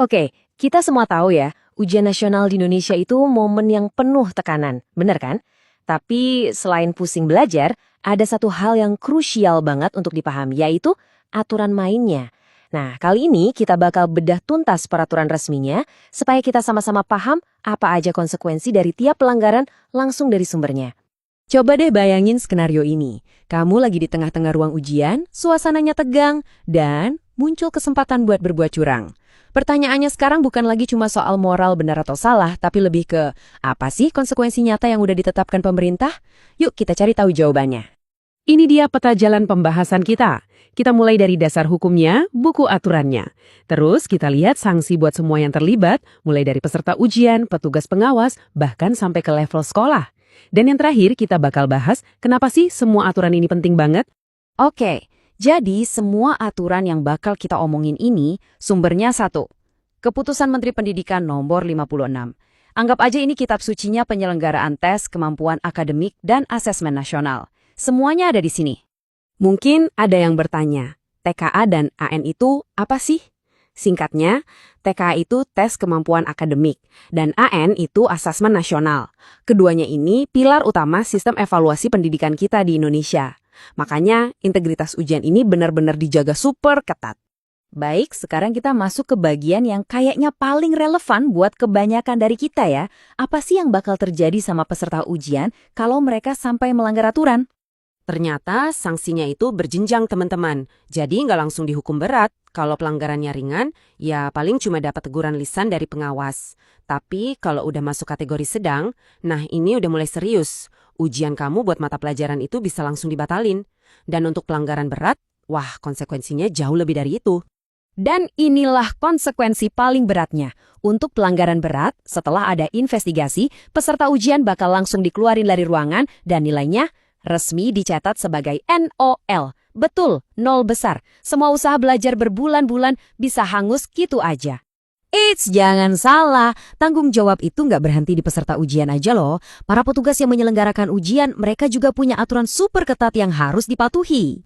Oke, kita semua tahu ya, ujian nasional di Indonesia itu momen yang penuh tekanan, bener kan? Tapi selain pusing belajar, ada satu hal yang krusial banget untuk dipahami, yaitu aturan mainnya. Nah, kali ini kita bakal bedah tuntas peraturan resminya, supaya kita sama-sama paham apa aja konsekuensi dari tiap pelanggaran langsung dari sumbernya. Coba deh bayangin skenario ini. Kamu lagi di tengah-tengah ruang ujian, suasananya tegang, dan muncul kesempatan buat berbuat curang. Pertanyaannya sekarang bukan lagi cuma soal moral benar atau salah, tapi lebih ke apa sih konsekuensi nyata yang udah ditetapkan pemerintah? Yuk kita cari tahu jawabannya. Ini dia peta jalan pembahasan kita. Kita mulai dari dasar hukumnya, buku aturannya. Terus kita lihat sanksi buat semua yang terlibat, mulai dari peserta ujian, petugas pengawas, bahkan sampai ke level sekolah. Dan yang terakhir kita bakal bahas kenapa sih semua aturan ini penting banget. Oke, jadi semua aturan yang bakal kita omongin ini sumbernya satu. Keputusan Menteri Pendidikan nomor 56. Anggap aja ini kitab sucinya penyelenggaraan tes kemampuan akademik dan asesmen nasional. Semuanya ada di sini. Mungkin ada yang bertanya, TKA dan AN itu apa sih? Singkatnya, TKA itu tes kemampuan akademik, dan AN itu asesmen nasional. Keduanya ini pilar utama sistem evaluasi pendidikan kita di Indonesia. Makanya, integritas ujian ini benar-benar dijaga super ketat. Baik, sekarang kita masuk ke bagian yang kayaknya paling relevan buat kebanyakan dari kita ya. Apa sih yang bakal terjadi sama peserta ujian kalau mereka sampai melanggar aturan? Ternyata sanksinya itu berjenjang teman-teman, jadi nggak langsung dihukum berat. Kalau pelanggarannya ringan, ya paling cuma dapat teguran lisan dari pengawas. Tapi kalau udah masuk kategori sedang, nah ini udah mulai serius. Ujian kamu buat mata pelajaran itu bisa langsung dibatalin. Dan untuk pelanggaran berat, wah konsekuensinya jauh lebih dari itu. Dan inilah konsekuensi paling beratnya. Untuk pelanggaran berat, setelah ada investigasi, peserta ujian bakal langsung dikeluarin dari ruangan dan nilainya resmi dicatat sebagai NOL. Betul, nol besar. Semua usaha belajar berbulan-bulan bisa hangus gitu aja. Eits, jangan salah. Tanggung jawab itu nggak berhenti di peserta ujian aja loh. Para petugas yang menyelenggarakan ujian, mereka juga punya aturan super ketat yang harus dipatuhi.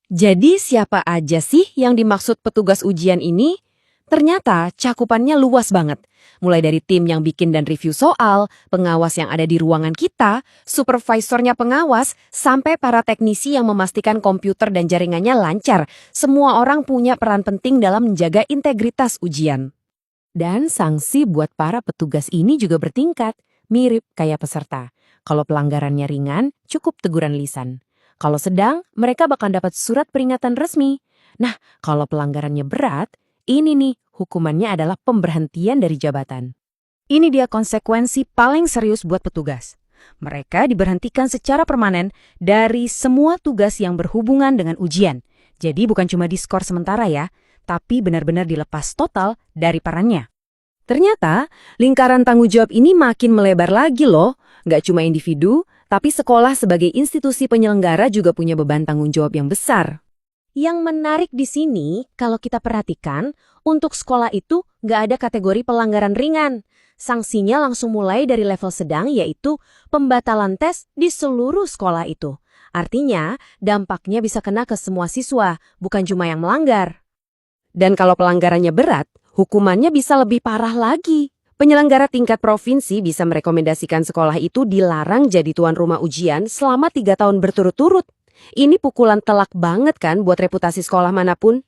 Jadi siapa aja sih yang dimaksud petugas ujian ini? Ternyata cakupannya luas banget. Mulai dari tim yang bikin dan review soal, pengawas yang ada di ruangan kita, supervisornya pengawas, sampai para teknisi yang memastikan komputer dan jaringannya lancar. Semua orang punya peran penting dalam menjaga integritas ujian. Dan sanksi buat para petugas ini juga bertingkat, mirip kayak peserta. Kalau pelanggarannya ringan, cukup teguran lisan. Kalau sedang, mereka bakal dapat surat peringatan resmi. Nah, kalau pelanggarannya berat, ini nih, hukumannya adalah pemberhentian dari jabatan. Ini dia konsekuensi paling serius buat petugas. Mereka diberhentikan secara permanen dari semua tugas yang berhubungan dengan ujian. Jadi bukan cuma diskor sementara ya, tapi benar-benar dilepas total dari perannya. Ternyata, lingkaran tanggung jawab ini makin melebar lagi loh. Nggak cuma individu, tapi sekolah sebagai institusi penyelenggara juga punya beban tanggung jawab yang besar. Yang menarik di sini, kalau kita perhatikan, untuk sekolah itu nggak ada kategori pelanggaran ringan. Sanksinya langsung mulai dari level sedang, yaitu pembatalan tes di seluruh sekolah itu. Artinya, dampaknya bisa kena ke semua siswa, bukan cuma yang melanggar. Dan kalau pelanggarannya berat, hukumannya bisa lebih parah lagi. Penyelenggara tingkat provinsi bisa merekomendasikan sekolah itu dilarang jadi tuan rumah ujian selama 3 tahun berturut-turut. Ini pukulan telak banget kan buat reputasi sekolah manapun?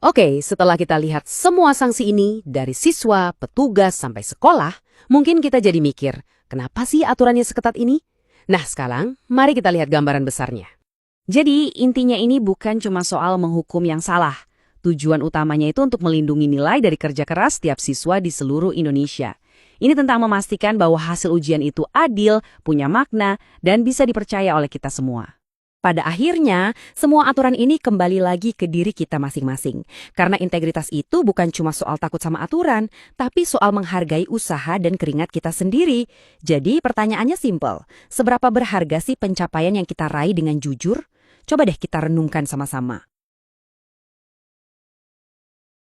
Oke, setelah kita lihat semua sanksi ini, dari siswa, petugas, sampai sekolah, mungkin kita jadi mikir, kenapa sih aturannya seketat ini? Nah sekarang, mari kita lihat gambaran besarnya. Jadi, intinya ini bukan cuma soal menghukum yang salah. Tujuan utamanya itu untuk melindungi nilai dari kerja keras tiap siswa di seluruh Indonesia. Ini tentang memastikan bahwa hasil ujian itu adil, punya makna, dan bisa dipercaya oleh kita semua. Pada akhirnya, semua aturan ini kembali lagi ke diri kita masing-masing. Karena integritas itu bukan cuma soal takut sama aturan, tapi soal menghargai usaha dan keringat kita sendiri. Jadi pertanyaannya simpel, seberapa berharga sih pencapaian yang kita raih dengan jujur? Coba deh kita renungkan sama-sama.